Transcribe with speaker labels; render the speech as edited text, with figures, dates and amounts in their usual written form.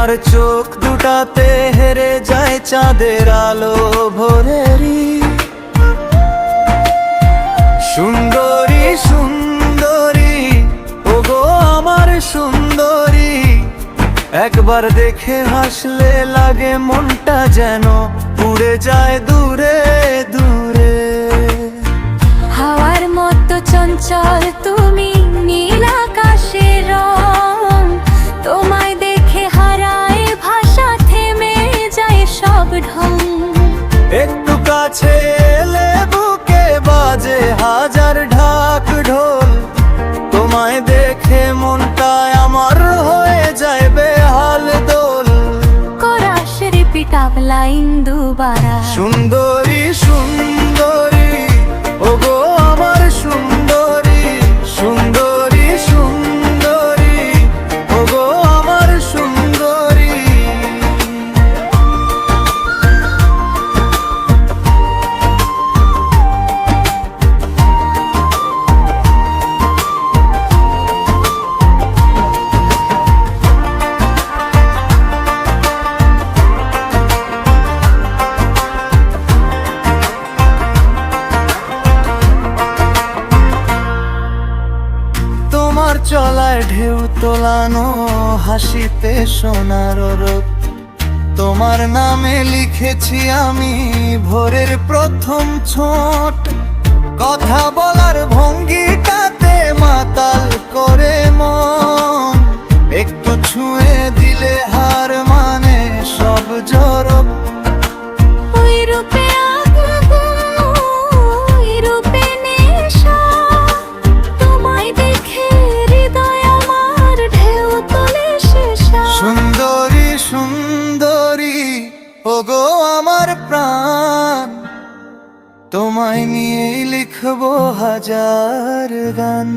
Speaker 1: তোমার চোখ দুটাতে হেরে যায় চাঁদের আলো ভোরেরই। সুন্দরী সুন্দরী ওগো আমার সুন্দরী, একবার দেখে হাসলে লাগে মনটা যেন উড়ে যায় দূরে দূরে।
Speaker 2: হাওয়ার মতো চঞ্চল তুমি, নীল আকাশের রং, তোমায় দেখে হারায় ভাষা, থেমে যায় সব ঢং।
Speaker 1: একটু কাছে এলে বুকে বাজে হাজার ঢাক ঢোল, তোমায় দেখে মনটায় আমার হয়ে যায় বেহাল দোল।
Speaker 2: কোরাস রিপিট আপ লাইন দুবারা।
Speaker 1: সুন্দরী সুন্দরী ওগো আমার সুন্দরী, সুন্দরী সুন্দরী ওগো আমার সুন্দরী। তোমার চলায় ঢেউ তোলানো হাসিতে সোনার রূপ, তোমার নামে লিখেছি আমি ভোরের প্রথম ছোট। কথা বলার ভঙ্গিটাতে মাতাল করে মন, একটু ছুঁয়ে দিলে হার মানে সব জড়প।
Speaker 2: ওই রূপে আগুন, ওই রূপে নেশা, তোমায় দেখে হৃদয় আমার ঢেউ তোলে শেষা।
Speaker 1: সুন্দরী সুন্দরী ওগো আমার প্রাণ, তোমায় নিয়েই লিখবো হাজার গান।